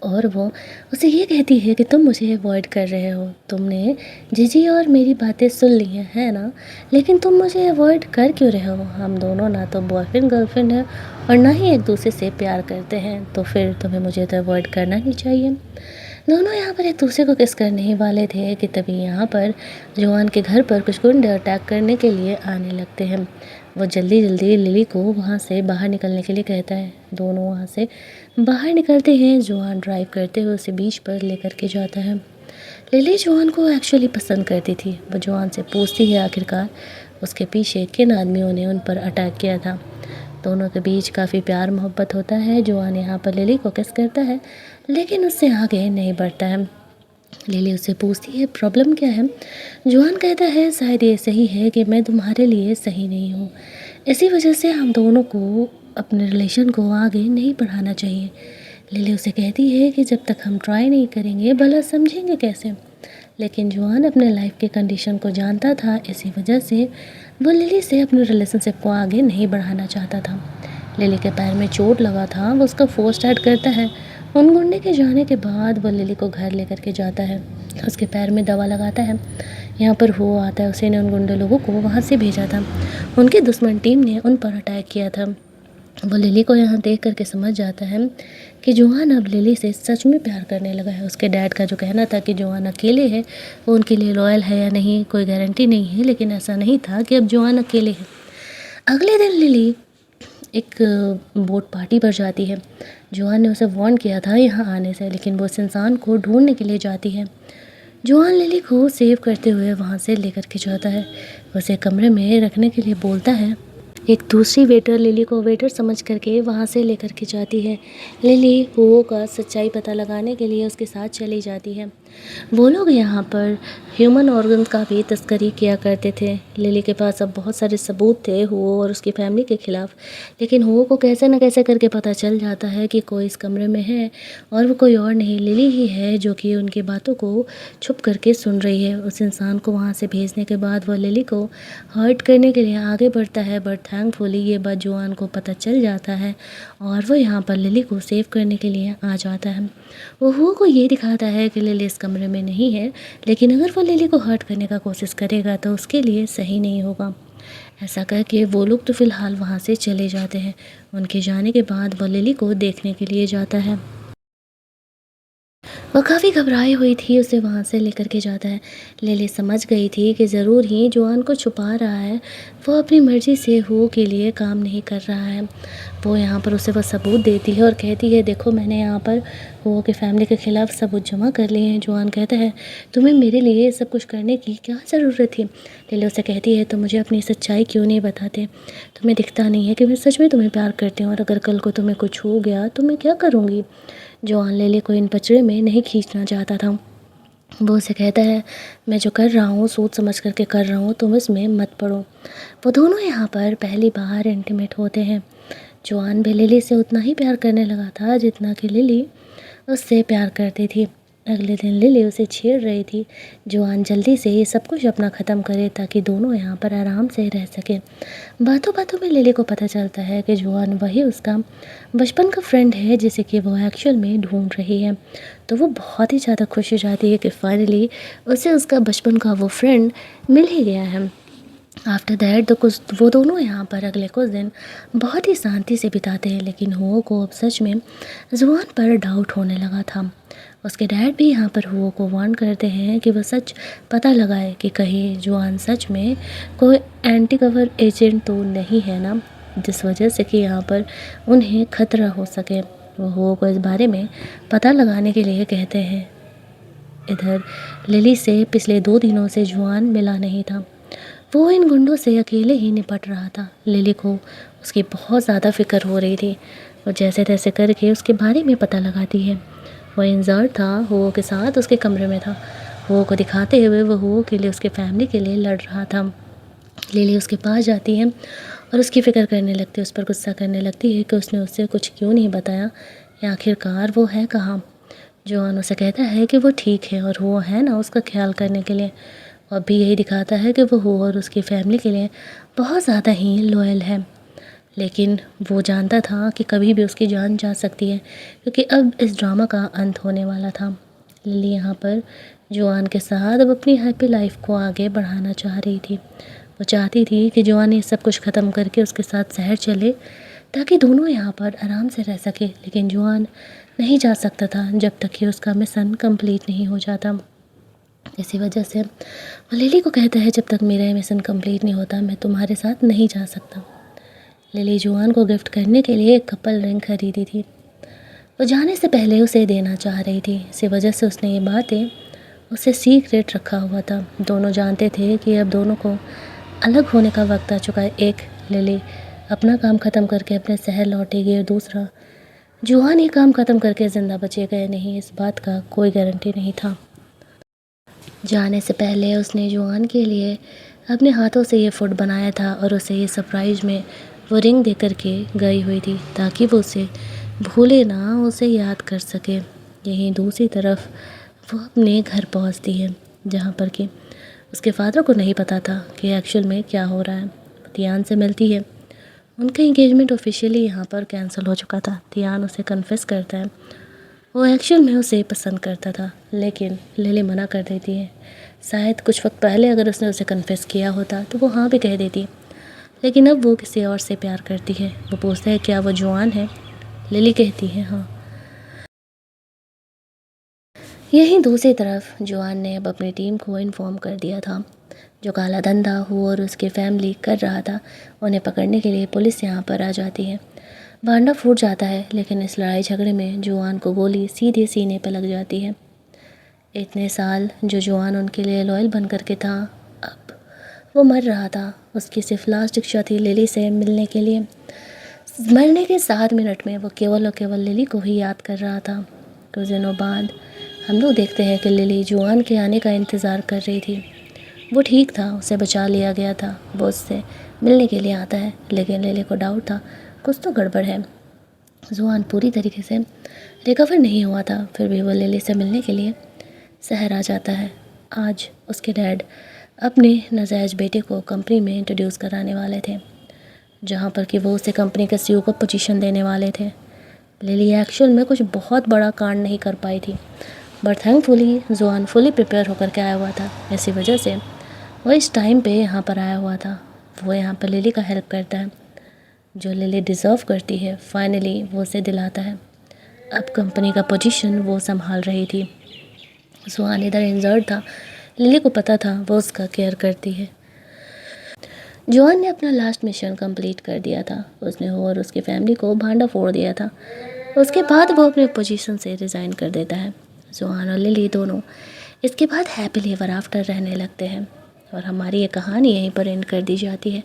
और वो उसे ये कहती है कि तुम मुझे अवॉइड कर रहे हो। तुमने जीजी और मेरी बातें सुन ली हैं, है ना? लेकिन तुम मुझे अवॉइड कर क्यों रहे हो? हम दोनों ना तो बॉयफ्रेंड गर्लफ्रेंड हैं और ना ही एक दूसरे से प्यार करते हैं, तो फिर तुम्हें मुझे तो अवॉइड करना ही चाहिए। दोनों यहाँ पर एक दूसरे को किस करने ही वाले थे कि तभी यहाँ पर जोआन के घर पर कुछ गुंडे अटैक करने के लिए आने लगते हैं। वो जल्दी जल्दी लिली को वहाँ से बाहर निकलने के लिए कहता है। दोनों वहाँ से बाहर निकलते हैं। जोआन ड्राइव करते हुए उसे बीच पर लेकर के जाता है। लिली जोआन को एक्चुअली पसंद करती थी। वो जोआन से पूछती है आखिरकार उसके पीछे किन आदमियों ने उन पर अटैक किया था। दोनों के बीच काफ़ी प्यार मोहब्बत होता है। जोआन यहाँ पर लिली को किस करता है, लेकिन उससे आगे नहीं बढ़ता है। लिली उससे पूछती है प्रॉब्लम क्या है। जोआन कहता है शायद ये सही है कि मैं तुम्हारे लिए सही नहीं हूँ, इसी वजह से हम दोनों को अपने रिलेशन को आगे नहीं बढ़ाना चाहिए। लिली उसे कहती है कि जब तक हम ट्राई नहीं करेंगे भला समझेंगे कैसे। लेकिन जोआन अपने लाइफ के कंडीशन को जानता था, इसी वजह से वो लिली से अपने रिलेशनशिप को आगे नहीं बढ़ाना चाहता था। लिली के पैर में चोट लगा था, वो उसका फोन स्टार्ट करता है। उन गुंडे के जाने के बाद वो लिली को घर लेकर के जाता है, उसके पैर में दवा लगाता है। यहाँ पर हो आता है, उसी ने उन गुंडे लोगों को वहाँ से भेजा था। उनकी दुश्मन टीम ने उन पर अटैक किया था। वो लिली को यहाँ देख करके समझ जाता है कि जोहान अब लिली से सच में प्यार करने लगा है। उसके डैड का जो कहना था कि जोहान अकेले है, वो उनके लिए लॉयल है या नहीं कोई गारंटी नहीं है, लेकिन ऐसा नहीं था कि अब जोहान अकेले है। अगले दिन लिली एक बोट पार्टी पर जाती है। जोहान ने उसे वार्न किया था यहाँ आने से, लेकिन वो उस इंसान को ढूंढने के लिए जाती है। जोहान लिली को सेव करते हुए वहाँ से लेकर के जाता है, उसे कमरे में रखने के लिए बोलता है। एक दूसरी वेटर लिली को वेटर समझ करके वहाँ से लेकर के जाती है। लिली हुओ का सच्चाई पता लगाने के लिए उसके साथ चली जाती है। वो लोग यहाँ पर ह्यूमन ऑर्गन्स का भी तस्करी किया करते थे। लिली के पास अब बहुत सारे सबूत थे हुओ और उसकी फैमिली के ख़िलाफ़, लेकिन हुओ को कैसे न कैसे करके पता चल जाता है कि कोई इस कमरे में है और वो कोई और नहीं लिली ही है जो कि उनकी बातों को छुप करके सुन रही है। उस इंसान को वहाँ से भेजने के बाद वो लिली को हर्ट करने के लिए आगे बढ़ता है, बट थैंकफुली ये बात जोआन को पता चल जाता है और वो यहाँ पर लिली को सेव करने के लिए आ जाता है। वो हुओ को ये दिखाता है कि लिली इस कमरे में नहीं है, लेकिन अगर वो लिली को हर्ट करने का कोशिश करेगा तो उसके लिए सही नहीं होगा। ऐसा करके वो लोग तो फ़िलहाल वहाँ से चले जाते हैं। उनके जाने के बाद वो लिली को देखने के लिए जाता है। वह काफ़ी घबराई हुई थी, उसे वहाँ से लेकर के जाता है। लिली समझ गई थी कि ज़रूर ही जोआन को छुपा रहा है, वो अपनी मर्ज़ी से हुओ के लिए काम नहीं कर रहा है। वो यहाँ पर उसे वह सबूत देती है और कहती है, देखो मैंने यहाँ पर हुओ की फ़ैमिली के ख़िलाफ़ सबूत जमा कर लिए हैं। जोआन कहता है, तुम्हें मेरे लिए सब कुछ करने की क्या ज़रूरत थी। लिली उसे कहती है, तो मुझे अपनी सच्चाई क्यों नहीं बताते। तुम्हें दिखता नहीं है कि मैं सच में तुम्हें प्यार करती हूँ, और अगर कल को तुम्हें कुछ हो गया तो मैं क्या करूँगी। जोआन लिली को इन पचड़े में नहीं खींचना चाहता था। वो उसे कहता है, मैं जो कर रहा हूँ सोच समझ करके कर रहा हूँ, तुम इसमें मत पड़ो। वो दोनों यहाँ पर पहली बार इंटीमेट होते हैं। जोआन भी लिली से उतना ही प्यार करने लगा था जितना कि लिली उससे प्यार करती थी। अगले दिन लिली उसे छेड़ रही थी। जोआन जल्दी से ये सब कुछ अपना ख़त्म करे ताकि दोनों यहाँ पर आराम से रह सकें। बातों बातों में लिली को पता चलता है कि जोआन वही उसका बचपन का फ्रेंड है जिसे कि वो एक्चुअल में ढूंढ रही है। तो वो बहुत ही ज़्यादा खुश हो जाती है कि फाइनली उसे उसका बचपन का वो फ्रेंड मिल ही गया है। आफ्टर दैट तो कुछ वो दोनों यहाँ पर अगले कुछ दिन बहुत ही शांति से बिताते हैं, लेकिन हुओ को अब सच में जुआन पर डाउट होने लगा था। उसके डैड भी यहाँ पर हुओ को वार्न करते हैं कि वह सच पता लगाए कि कहीं जुआन सच में कोई एंटी कवर एजेंट तो नहीं है ना, जिस वजह से कि यहाँ पर उन्हें खतरा हो सके। वो हुओ को इस बारे में पता लगाने के लिए कहते हैं। इधर लिली से पिछले 2 दिनों से जुआन मिला नहीं था। वो इन गुंडों से अकेले ही निपट रहा था। लिली को उसकी बहुत ज़्यादा फ़िक्र हो रही थी। वो जैसे तैसे करके उसके बारे में पता लगाती है। वह इंजर्ड था, हुओ के साथ उसके कमरे में था। हुओ को दिखाते हुए वो हुओ के लिए उसके फैमिली के लिए लड़ रहा था। लिली उसके पास जाती है और उसकी फ़िक्र करने लगती है, उस पर गुस्सा करने लगती है कि उसने उससे कुछ क्यों नहीं बताया या आखिरकार वो है कहाँ। जोआन उसे कहता है कि वो ठीक है और वो है ना उसका ख्याल करने के लिए। और भी यही दिखाता है कि वो हो और उसकी फैमिली के लिए बहुत ज़्यादा ही लॉयल है। लेकिन वो जानता था कि कभी भी उसकी जान जा सकती है, क्योंकि अब इस ड्रामा का अंत होने वाला था। लिली यहाँ पर जोआन के साथ अब अपनी हैप्पी लाइफ को आगे बढ़ाना चाह रही थी। वो चाहती थी कि जोआन ये सब कुछ ख़त्म करके उसके साथ शहर चले ताकि दोनों यहाँ पर आराम से रह सके, लेकिन जोआन नहीं जा सकता था जब तक कि उसका मिशन कंप्लीट नहीं हो जाता। इसी वजह से वो लिली को कहता है, जब तक मेरा मिशन कंप्लीट नहीं होता मैं तुम्हारे साथ नहीं जा सकता। लिली जोआन को गिफ्ट करने के लिए एक कपल रिंग खरीदी थी। वो जाने से पहले उसे देना चाह रही थी, इसी वजह से उसने ये बातें उसे सीक्रेट रखा हुआ था। दोनों जानते थे कि अब दोनों को अलग होने का वक्त आ चुका है। एक लिली अपना काम ख़त्म करके अपने शहर लौटेगी और दूसरा जोआन ये काम ख़त्म करके ज़िंदा बचेगा या नहीं, इस बात का कोई गारंटी नहीं था। जाने से पहले उसने जोआन के लिए अपने हाथों से ये फूड बनाया था और उसे ये सरप्राइज़ में वो रिंग दे कर के गई हुई थी ताकि वो उसे भूले ना, उसे याद कर सके। यहीं दूसरी तरफ वो अपने घर पहुंचती है जहां पर कि उसके फादर को नहीं पता था कि एक्चुअल में क्या हो रहा है। तियान से मिलती है। उनका इंगेजमेंट ऑफिशियली यहाँ पर कैंसिल हो चुका था। तियान उसे कन्फेस करता है वो एक्चुअल में उसे पसंद करता था, लेकिन लिली मना कर देती है। शायद कुछ वक्त पहले अगर उसने उसे कन्फेस किया होता तो वो हाँ भी कह देती, लेकिन अब वो किसी और से प्यार करती है। वो पूछता है क्या वो जुआन है? लिली कहती है हाँ। यहीं दूसरी तरफ जुआन ने अब अपनी टीम को इन्फॉर्म कर दिया था। जो काला धंधा हो और उसकी फैमिली कर रहा था, उन्हें पकड़ने के लिए पुलिस यहाँ पर आ जाती है। भांडा फूट जाता है, लेकिन इस लड़ाई झगड़े में जुआन को गोली सीधे सीने पर लग जाती है। इतने साल जो जुआन उनके लिए लॉयल बन करके था, अब वो मर रहा था। उसकी सिर्फ लास्ट इच्छा थी लिली से मिलने के लिए। मरने के 7 मिनट में वो केवल और केवल लिली को ही याद कर रहा था। कुछ दिनों बाद हम लोग देखते हैं कि लिली जुआन के आने का इंतज़ार कर रही थी। वो ठीक था, उसे बचा लिया गया था। वो उससे मिलने के लिए आता है, लेकिन लिली को डाउट था कुछ तो गड़बड़ है। जुआन पूरी तरीके से रिकवर नहीं हुआ था, फिर भी वो लिली से मिलने के लिए शहर आ जाता है। आज उसके डैड अपने नाजायज़ बेटे को कंपनी में इंट्रोड्यूस कराने वाले थे, जहाँ पर कि वो उसे कंपनी के सीईओ को पोजीशन देने वाले थे। लिली एक्चुअल में कुछ बहुत बड़ा कांड नहीं कर पाई थी, बट थैंकफुली जुआन फुली प्रिपेयर होकर के आया हुआ था। इसी वजह से वो इस टाइम पे यहाँ पर आया हुआ था। वो यहाँ पर लिली का हेल्प करता है, जो लिली डिज़र्व करती है। फाइनली वो उसे दिलाता है। अब कंपनी का पोजीशन वो संभाल रही थी। जुआन इधर इंजर्ड था, लिली को पता था वो उसका केयर करती है। जुआन ने अपना लास्ट मिशन कंप्लीट कर दिया था। उसने और उसकी फैमिली को भांडा फोड़ दिया था। उसके बाद वो अपने पोजीशन से रिज़ाइन कर देता है। जुआन और लिली दोनों इसके बाद हैप्पीली एवर आफ्टर रहने लगते हैं, और हमारी ये कहानी यहीं पर एंड कर दी जाती है।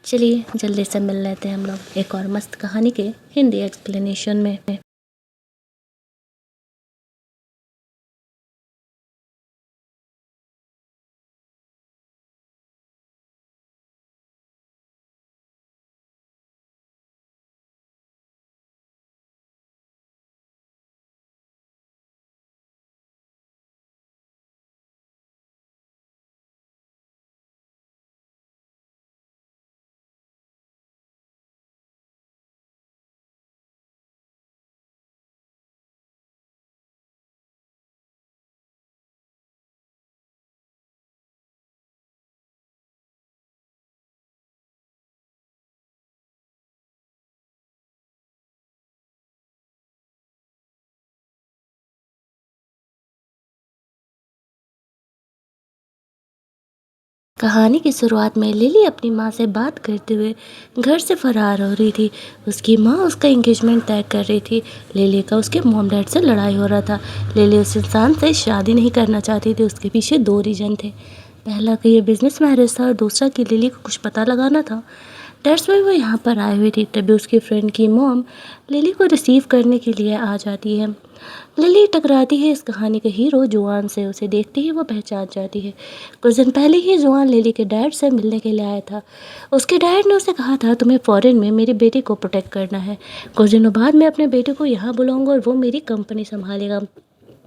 चलिए जल्दी से मिल लेते हैं हम लोग एक और मस्त कहानी के हिंदी एक्सप्लेनेशन में। कहानी की शुरुआत में लिली अपनी माँ से बात करते हुए घर से फरार हो रही थी। उसकी माँ उसका एंगेजमेंट तय कर रही थी। लिली का उसके मॉम डैड से लड़ाई हो रहा था। लिली उस इंसान से शादी नहीं करना चाहती थी। उसके पीछे 2 रीज़न थे। पहला कि ये बिजनेस मैरिज था, और दूसरा कि लिली को कुछ पता लगाना था। दैट्स वाई वो यहाँ पर आई हुई थी। तभी उसकी फ्रेंड की मॉम लिली को रिसीव करने के लिए आ जाती है। लिली टकराती है इस कहानी के हीरो जुआन से। उसे देखते ही वो पहचान जाती है। कुछ दिन पहले ही जुआन लिली के डैड से मिलने के लिए आया था। उसके डैड ने उसे कहा था तुम्हें फॉरेन में मेरी बेटी को प्रोटेक्ट करना है। कुछ दिनों बाद मैं अपने बेटे को यहाँ बुलाऊंगा और वो मेरी कंपनी संभालेगा।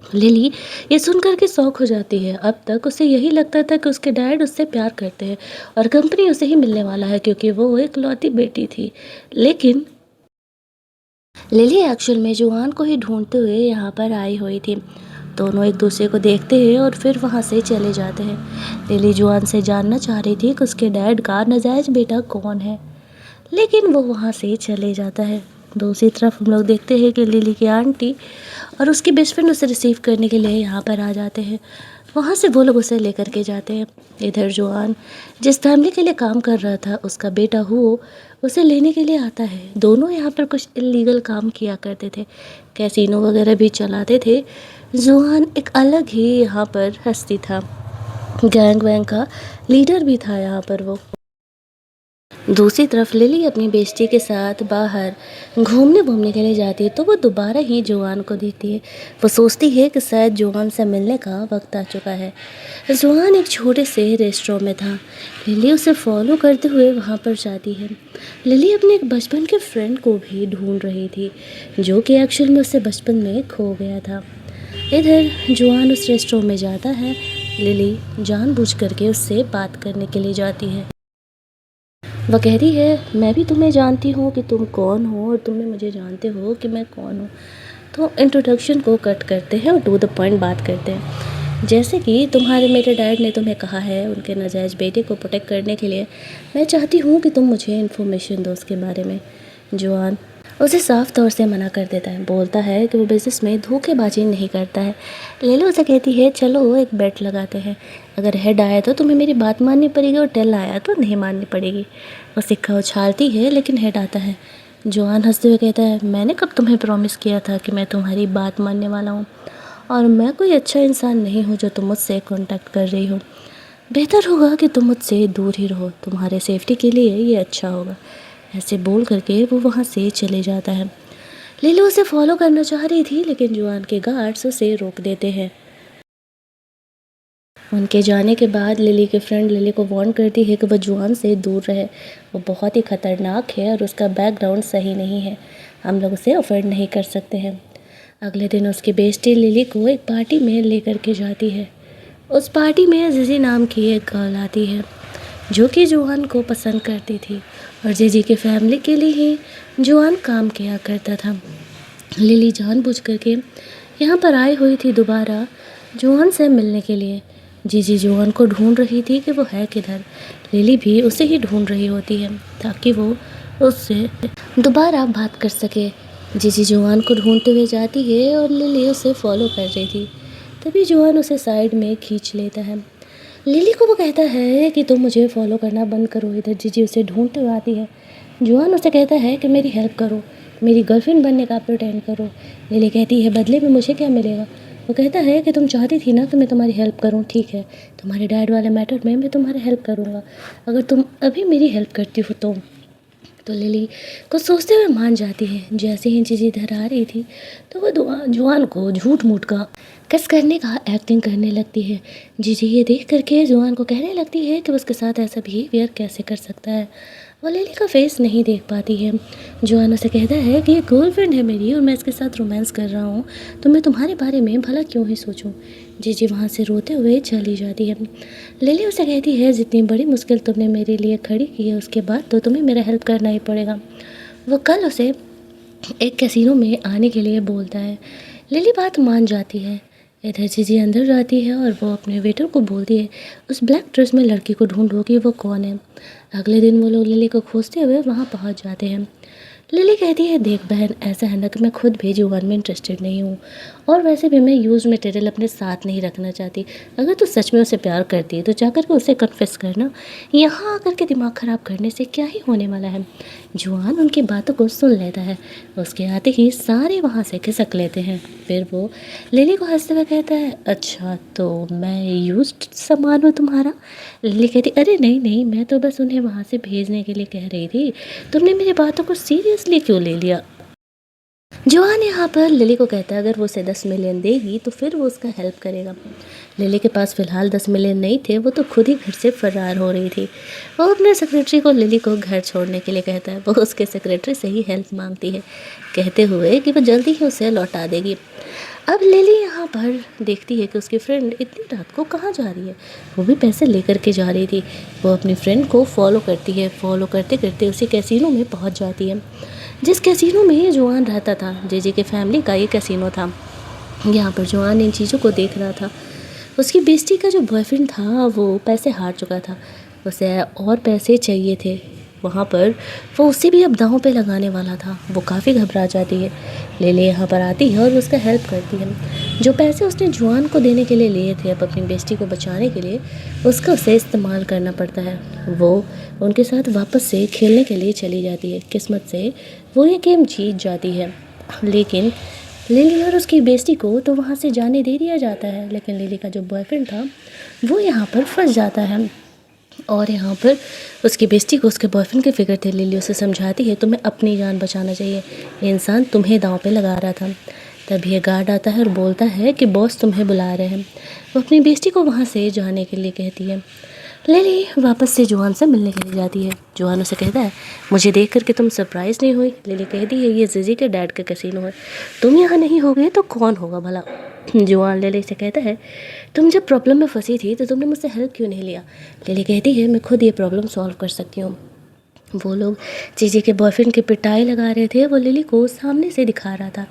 लिली ये सुनकर के शौक हो जाती है। अब तक उसे यही लगता था कि उसके डैड उससे प्यार करते हैं और कंपनी उसे ही मिलने वाला है, क्योंकि वो एक लौती बेटी थी। लेकिन लिली एक्चुअल में जुआन को ही ढूंढते हुए यहाँ पर आई हुई थी। दोनों एक दूसरे को देखते हैं और फिर वहाँ से चले जाते हैं। लिली जुआन से जानना चाह रही थी कि उसके डैड का नाजायज़ बेटा कौन है, लेकिन वो वहाँ से चले जाता है। दूसरी तरफ हम लोग देखते हैं कि लिली की आंटी और उसकी बेस्ट फ्रेंड उसे रिसीव करने के लिए यहाँ पर आ जाते हैं। वहाँ से वो लोग उसे लेकर के जाते हैं। इधर जुआन जिस फैमिली के लिए काम कर रहा था, उसका बेटा हो उसे लेने के लिए आता है। दोनों यहाँ पर कुछ इलीगल काम किया करते थे, कैसीनो वगैरह भी चलाते थे। जुआन एक अलग ही यहाँ पर हस्ती था, गैंग वैंग का लीडर भी था यहाँ पर वो। दूसरी तरफ लिली अपनी बेस्टी के साथ बाहर घूमने घूमने के लिए जाती है, तो वो दोबारा ही जुआन को देखती है। वो सोचती है कि शायद जुआन से मिलने का वक्त आ चुका है। जुआन एक छोटे से रेस्टोरेंट में था। लिली उसे फॉलो करते हुए वहाँ पर जाती है। लिली अपने एक बचपन के फ्रेंड को भी ढूंढ रही थी, जो कि एक्चुअल में उससे बचपन में खो गया था। इधर जुआन उस रेस्टोरेंट में जाता है। लिली जानबूझ करके उससे बात करने के लिए जाती है। वह कहती है मैं भी तुम्हें जानती हूँ कि तुम कौन हो, और तुम भी मुझे जानते हो कि मैं कौन हूँ। तो इंट्रोडक्शन को कट करते हैं और टू द पॉइंट बात करते हैं। जैसे कि तुम्हारे मेरे डैड ने तुम्हें कहा है उनके नाजायज़ बेटे को प्रोटेक्ट करने के लिए, मैं चाहती हूँ कि तुम मुझे इन्फॉर्मेशन दो उसके बारे में। जुआन उसे साफ तौर से मना कर देता है, बोलता है कि वो बिज़नेस में धोखेबाजी नहीं करता है। लेलो उसे कहती है चलो एक बेट लगाते हैं, अगर हेड आया तो तुम्हें मेरी बात माननी पड़ेगी और टेल आया तो नहीं माननी पड़ेगी। वो सिक्का उछालती है लेकिन हेड आता है। जुआन हंसते हुए कहता है मैंने कब तुम्हें प्रॉमिस किया था कि मैं तुम्हारी बात मानने वाला हूँ, और मैं कोई अच्छा इंसान नहीं हूँ जो तुम मुझसे कॉन्टैक्ट कर रही हो। बेहतर होगा कि तुम मुझसे दूर ही रहो, तुम्हारे सेफ्टी के लिए ये अच्छा होगा। ऐसे बोल करके वो वहाँ से चले जाता है। लिली उसे फॉलो करना चाह रही थी लेकिन जुआन के गार्ड्स उसे रोक देते हैं। उनके जाने के बाद लिली के फ्रेंड लिली को वार्न करती है कि वह जुआन से दूर रहे, वो बहुत ही ख़तरनाक है और उसका बैकग्राउंड सही नहीं है, हम लोग उसे अफोर्ड नहीं कर सकते हैं। अगले दिन उसकी बेस्टी लिली को एक पार्टी में लेकर के जाती है। उस पार्टी में जिजी नाम की एक गर्ल आती है जो कि जुआन को पसंद करती थी और जीजी की फैमिली के लिए ही जुआन काम किया करता था। लिली जानबूझ करके यहाँ पर आई हुई थी दोबारा जुआन से मिलने के लिए। जीजी जुआन को ढूंढ रही थी कि वो है किधर। लिली भी उसे ही ढूंढ रही होती है ताकि वो उससे दोबारा बात कर सके। जीजी जुआन को ढूंढते हुए जाती है और लिली उसे फॉलो कर रही थी। तभी जुआन उसे साइड में खींच लेता है। लिली को वो कहता है कि तुम मुझे फॉलो करना बंद करो। इधर जीजी उसे ढूंढते हुए आती है। जुआन उसे कहता है कि मेरी हेल्प करो, मेरी गर्लफ्रेंड बनने का प्रिटेंड करो। लिली कहती है बदले में मुझे क्या मिलेगा। वो कहता है कि तुम चाहती थी ना कि मैं तुम्हारी हेल्प करूं, ठीक है, तुम्हारे डैड वाले मैटर में मैं तुम्हारी हेल्प करूंगा, अगर तुम अभी मेरी हेल्प करती हो तो लिली कुछ सोचते हुए मान जाती है। जैसे ही जीजी इधर आ रही थी तो वो जुआन को झूठ मूठ का किस करने का एक्टिंग करने लगती है। जीजी ये देख करके जुआन को कहने लगती है कि उसके साथ ऐसा बिहेवियर कैसे कर सकता है। वो लिली का फेस नहीं देख पाती है। जुआन उसे कहता है कि ये गर्लफ्रेंड है मेरी और मैं इसके साथ रोमांस कर रहा हूँ, तो मैं तुम्हारे बारे में भला क्यों ही सोचूं। जीजी वहाँ से रोते हुए चली जाती है। लिली उसे कहती है जितनी बड़ी मुश्किल तुमने मेरे लिए खड़ी की है उसके बाद तो तुम्हें मेरा हेल्प करना ही पड़ेगा। वो कल उसे एक कैसीनो में आने के लिए बोलता है। लिली बात मान जाती है। इधर जीजी अंदर जाती है और वो अपने वेटर को बोलती है उस ब्लैक ड्रेस में लड़की को ढूंढो कि वो कौन है। अगले दिन वो लोग लिली को खोजते हुए वहाँ पहुँच जाते हैं। लिली कहती है देख बहन, ऐसा है ना कि मैं खुद भी जुआन में इंटरेस्टेड नहीं हूँ, और वैसे भी मैं यूज़ मटेरियल अपने साथ नहीं रखना चाहती। अगर तू सच में उसे प्यार करती है तो जाकर के उसे कन्फेस करना, यहाँ आकर के दिमाग ख़राब करने से क्या ही होने वाला है। जुआन उनकी बातों को सुन लेता है। उसके आते ही सारे वहाँ से खिसक लेते हैं। फिर वो लिली को हंसते हुए कहता है अच्छा तो मैं यूज्ड सामान हूँ तुम्हारा। लिली कहती अरे नहीं नहीं, मैं तो बस उन्हें वहाँ से भेजने के लिए कह रही थी, तुमने मेरी बातों को सीरियसली क्यों ले लिया। जुआन यहाँ पर लिली को कहता है अगर वो उसे 10 मिलियन देगी तो फिर वो उसका हेल्प करेगा। लिली के पास फ़िलहाल 10 मिलियन नहीं थे, वो तो खुद ही घर से फरार हो रही थी। वो अपने सेक्रेटरी को लिली को घर छोड़ने के लिए कहता है। वो उसके सेक्रेटरी से ही हेल्प मांगती है, कहते हुए कि वो जल्दी ही उसे लौटा देगी। अब लिली यहाँ पर देखती है कि उसकी फ्रेंड इतनी रात को कहाँ जा रही है। वो भी पैसे लेकर के जा रही थी। वो अपनी फ्रेंड को फॉलो करती है। फॉलो करते करते उसी कैसीनो में पहुँच जाती है जिस कैसीनो में जुआन रहता था। जीजी के फैमिली का ये कैसीनो था। यहाँ पर जुआन इन चीज़ों को देख रहा था। उसकी बेस्टी का जो बॉयफ्रेंड था वो पैसे हार चुका था, उसे और पैसे चाहिए थे। वहाँ पर वो उसे भी अब दांव पे लगाने वाला था। वो काफ़ी घबरा जाती है। लिली यहाँ पर आती है और उसका हेल्प करती है। जो पैसे उसने जुआन को देने के लिए लिए थे अब अपनी बेस्टी को बचाने के लिए, उसका उसे इस्तेमाल करना पड़ता है। वो उनके साथ वापस से खेलने के लिए चली जाती है। किस्मत से वो ये गेम जीत जाती है, लेकिन लिली और उसकी बेस्टी को तो वहाँ से जाने दे दिया जाता है। लेकिन लिली का जो बॉयफ्रेंड था वो यहाँ पर फंस जाता है और यहाँ पर उसकी बेस्टी को उसके बॉयफ्रेंड की फिक्र थी। लिली उसे समझाती है तुम्हें अपनी जान बचाना चाहिए, ये इंसान तुम्हें दांव पे लगा रहा था। तभी ये गार्ड आता है और बोलता है कि बॉस तुम्हें बुला रहे हैं। वो अपनी बेस्टी को वहाँ से जाने के लिए कहती है। लिली वापस से जुआन से मिलने के लिए जाती है। जुआन उसे कहता है मुझे देख करके तुम सरप्राइज़ नहीं हुई। लिली कहती है ये जीजी के डैड का कैसीनो है, तुम यहाँ नहीं होगे तो कौन होगा भला। जुआन लिली से कहता है तुम जब प्रॉब्लम में फंसी थी तो तुमने मुझसे हेल्प क्यों नहीं लिया। लिली कहती है मैं खुद ये प्रॉब्लम सॉल्व कर सकती हूँ। वो लोग जीजी के बॉयफ्रेंड की पिटाई लगा रहे थे, वो लिली को सामने से दिखा रहा था।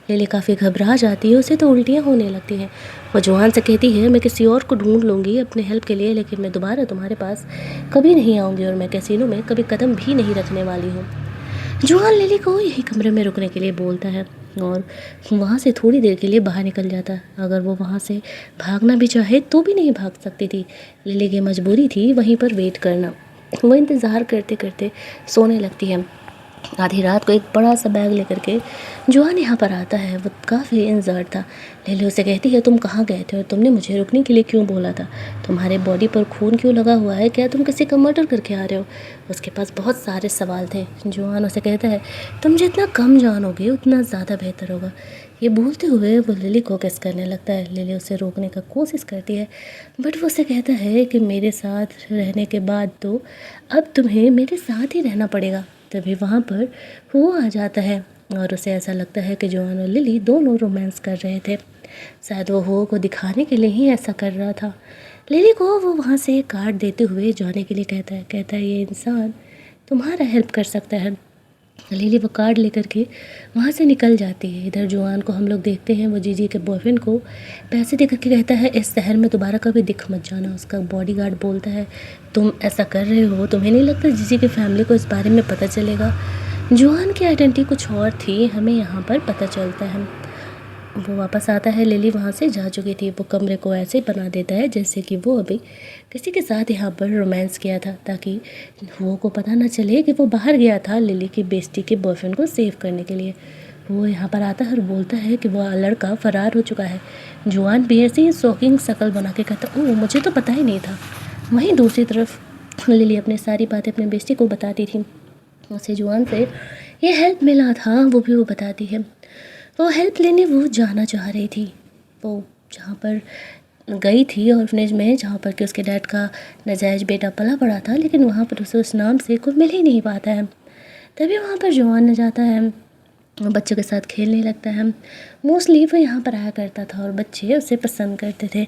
लिली काफ़ी घबरा जाती है, उसे तो उल्टियाँ होने लगती हैं। वो जुआन से कहती है, मैं किसी और को ढूंढ लूँगी अपने हेल्प के लिए, लेकिन मैं दोबारा तुम्हारे पास कभी नहीं आऊँगी और मैं कैसीनो में कभी कदम भी नहीं रखने वाली हूँ। जुआन लिली को यही कमरे में रुकने के लिए बोलता है और वहाँ से थोड़ी देर के लिए बाहर निकल जाता है। अगर वो वहाँ से भागना भी चाहे तो भी नहीं भाग सकती थी। लिली की मजबूरी थी वहीं पर वेट करना। वो इंतज़ार करते करते सोने लगती है। आधी रात को एक बड़ा सा बैग लेकर के जुआन यहाँ पर आता है। वो काफ़ी इंजर्ड था। लिली उसे कहती है, तुम कहाँ गए थे और तुमने मुझे रुकने के लिए क्यों बोला था? तुम्हारे बॉडी पर खून क्यों लगा हुआ है? क्या तुम किसी का मर्डर करके आ रहे हो? उसके पास बहुत सारे सवाल थे। जुआन उसे कहता है, तुम जितना कम जानोगे उतना ज़्यादा बेहतर होगा। ये बोलते हुए वो लिली को किस करने लगता है। लिली उसे रोकने का कोशिश करती है, बट वो उसे कहता है कि मेरे साथ रहने के बाद तो अब तुम्हें मेरे साथ ही रहना पड़ेगा। तभी वहाँ पर वो आ जाता है और उसे ऐसा लगता है कि जुआन और लिली दोनों रोमांस कर रहे थे। शायद वो हो को दिखाने के लिए ही ऐसा कर रहा था। लिली को वो वहाँ से कार्ड देते हुए जाने के लिए कहता है ये इंसान तुम्हारा हेल्प कर सकता है। लिली वो कार्ड लेकर के वहाँ से निकल जाती है। इधर जुआन को हम लोग देखते हैं, वो जीजी के बॉयफ्रेंड को पैसे दे करके कहता है, इस शहर में दोबारा कभी दिख मत जाना। उसका बॉडीगार्ड बोलता है, तुम ऐसा कर रहे हो, तुम्हें नहीं लगता जीजी की फैमिली को इस बारे में पता चलेगा? जुआन की आइडेंटिटी कुछ और थी, हमें यहाँ पर पता चलता है। वो वापस आता है, लिली वहाँ से जा चुकी थी। वो कमरे को ऐसे बना देता है जैसे कि वो अभी किसी के साथ यहाँ पर रोमांस किया था, ताकि वो को पता ना चले कि वो बाहर गया था लिली की बेस्टी के बॉयफ्रेंड को सेव करने के लिए। वो यहाँ पर आता है और बोलता है कि वो लड़का फ़रार हो चुका है। जुआन भी ऐसे ही शॉकिंग शक्ल बना के कहता, ओह मुझे तो पता ही नहीं था। वहीं दूसरी तरफ लिली अपनी सारी बातें अपने बेस्टी को बताती थी। उसे जुआन से ये हेल्प मिला था वो भी वो बताती है। वो हेल्प लेने वो जाना चाह रही थी। वो जहाँ पर गई थी ऑर्फनेज में, जहाँ पर कि उसके डैड का नाजायज़ बेटा पला पड़ा था, लेकिन वहाँ पर उसे उस नाम से कोई मिल ही नहीं पाता है। तभी वहाँ पर जुआन न जाता है, बच्चों के साथ खेलने लगता है। मोस्टली वो यहाँ पर आया करता था और बच्चे उसे पसंद करते थे।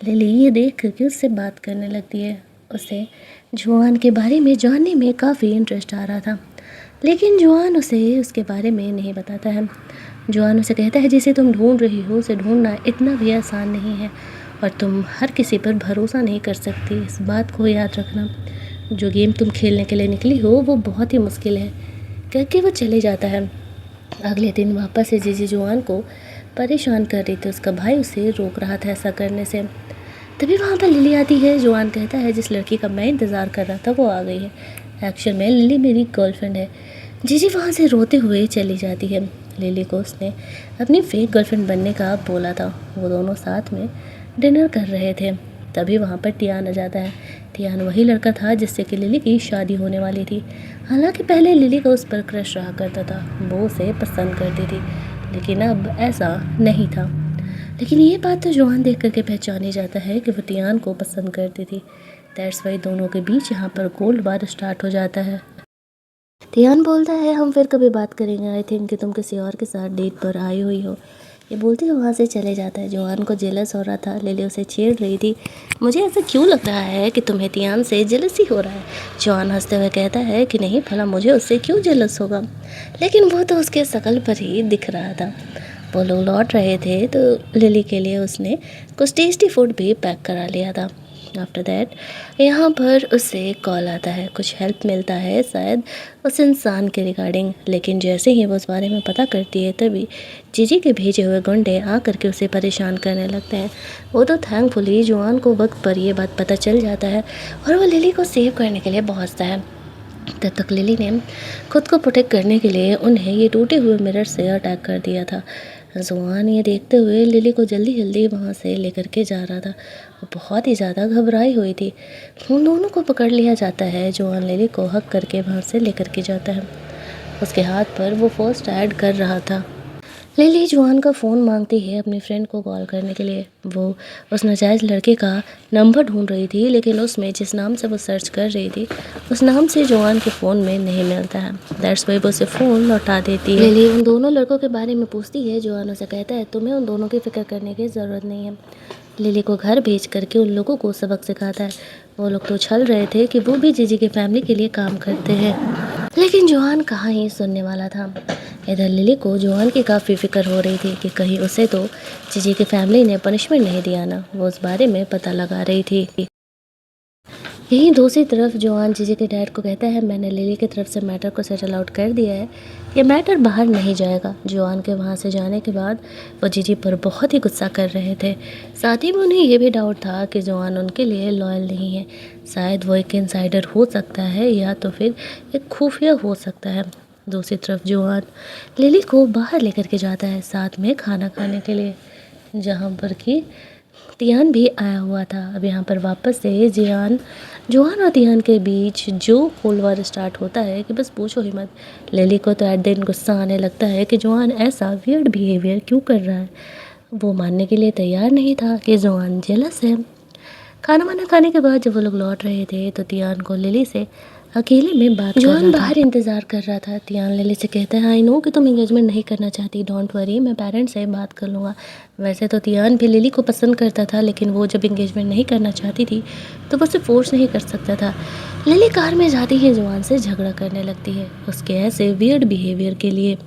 लिली ये देख करके उससे बात करने लगती है। उसे जुआन के बारे में जानने में काफ़ी इंटरेस्ट आ रहा था, लेकिन जुआन उसे उसके बारे में नहीं बताता है। जुआन उसे कहता है, जिसे तुम ढूंढ रही हो उसे ढूंढना इतना भी आसान नहीं है और तुम हर किसी पर भरोसा नहीं कर सकती। इस बात को याद रखना। जो गेम तुम खेलने के लिए निकली हो वो बहुत ही मुश्किल है। करके वो चले जाता है। अगले दिन वापस से जीजी जुआन को परेशान कर रही थी। उसका भाई उसे रोक रहा था ऐसा करने से। तभी वहाँ पर लिली आती है। जुआन कहता है, जिस लड़की का मैं इंतज़ार कर रहा था वो आ गई है। एक्चुअल में लिली मेरी गर्लफ्रेंड है। जीजी वहाँ से रोते हुए चली जाती है। लिली को उसने अपनी फेक गर्लफ्रेंड बनने का बोला था। वो दोनों साथ में डिनर कर रहे थे। तभी वहाँ पर टियान आ जाता है। टियान वही लड़का था जिससे कि लिली की शादी होने वाली थी। हालांकि पहले लिली का उस पर क्रश रहा करता था, वो उसे पसंद करती थी, लेकिन अब ऐसा नहीं था। लेकिन ये बात तो जुआन देख करके पहचान ही जाता है कि वो टियान को पसंद करती थी। दैट्स वाई दोनों के बीच यहाँ पर कोल्ड वार स्टार्ट हो जाता है। टियान बोलता है, हम फिर कभी बात करेंगे, आई थिंक कि तुम किसी और के साथ डेट पर आई हुई हो। ये बोलते हुए वहाँ से चले जाता है। जुआन को जेलस हो रहा था, लिली उसे छेड़ रही थी। मुझे ऐसा क्यों लग रहा है कि तुम्हें टियान से जेलसी हो रहा है? जुआन हंसते हुए कहता है कि नहीं, भला मुझे उससे क्यों जेलस होगा। लेकिन वो तो उसके शकल पर ही दिख रहा था। वो लोग लौट रहे थे तो लिली के लिए उसने कुछ टेस्टी फूड भी पैक करा लिया था। आफ्टर दैट यहाँ पर उसे कॉल आता है, कुछ हेल्प मिलता है शायद उस इंसान के रिगार्डिंग। लेकिन जैसे ही वो उस बारे में पता करती है तभी जीजी के भेजे हुए गुंडे आ करके उसे परेशान करने लगते हैं। वो तो थैंकफुली जुआन को वक्त पर ये बात पता चल जाता है और वो लिली को सेव करने के लिए पहुँचता है। तब तक लिली ने खुद को प्रोटेक्ट करने के लिए उन्हें ये टूटे हुए मिरर से अटैक कर दिया था। जुआन ये देखते हुए लिली को जल्दी जल्दी वहाँ से लेकर के जा रहा था। वो बहुत ही ज़्यादा घबराई हुई थी। उन दोनों को पकड़ लिया जाता है। जुआन लिली को हक करके वहाँ से लेकर के जाता है। उसके हाथ पर वो फर्स्ट ऐड कर रहा था। लिली जुआन का फ़ोन मांगती है अपनी फ्रेंड को कॉल करने के लिए। वो उस नाजायज़ लड़के का नंबर ढूंढ रही थी, लेकिन उसमें जिस नाम से वो सर्च कर रही थी उस नाम से जुआन के फ़ोन में नहीं मिलता है। दैट्स वाई वो उसे फ़ोन लौटा देती है। लिली उन दोनों लड़कों के बारे में पूछती है। जुआन उसे कहता है, तुम्हें उन दोनों की फ़िक्र करने की ज़रूरत नहीं है। लिली को घर भेज करके उन लोगों को सबक सिखाता है। वो लोग तो छल रहे थे कि वो भी जीजी की फैमिली के लिए काम करते हैं, लेकिन जोआन कहाँ ही सुनने वाला था। इधर लिली को जोआन की काफ़ी फिक्र हो रही थी कि कहीं उसे तो जीजी की फैमिली ने पनिशमेंट नहीं दिया ना। वो उस बारे में पता लगा रही थी। यहीं दूसरी तरफ जोआन जीजी के डैड को कहता है, मैंने लिली की तरफ से मैटर को सेटल आउट कर दिया है, ये मैटर बाहर नहीं जाएगा। जोआन के वहाँ से जाने के बाद वो जीजी पर बहुत ही गुस्सा कर रहे थे। साथ ही में उन्हें ये भी डाउट था कि जोआन उनके लिए लॉयल नहीं है। शायद वो एक इनसाइडर हो सकता है या तो फिर एक खुफिया हो सकता है। दूसरी तरफ जोआन लिली को बाहर लेकर के जाता है साथ में खाना खाने के लिए, जहाँ पर कि तियान भी आया हुआ था। अब यहाँ पर वापस से जोआन और तियान के बीच जो कोल्ड वॉर स्टार्ट होता है कि बस पूछो ही मत। लिली को तो एट द एंड गुस्सा आने लगता है कि जोआन ऐसा वियर्ड बिहेवियर क्यों कर रहा है। वो मानने के लिए तैयार नहीं था कि जोआन जेलस है। खाना वाना खाने के बाद जब वो लोग लौट रहे थे तो तियान को लिली से अकेले में बात जोआन बाहर इंतज़ार कर रहा था। तियान लिली से कहता है, आई नो कि तुम एंगेजमेंट नहीं करना चाहती, डोंट वरी, मैं पेरेंट्स से बात कर लूँगा। वैसे तो तियान भी लिली को पसंद करता था, लेकिन वो जब एंगेजमेंट नहीं करना चाहती थी तो वो उसे फोर्स नहीं कर सकता था। लिली कार में जाती ही जोआन से झगड़ा करने लगती है उसके ऐसे वियर्ड बिहेवियर के लिए।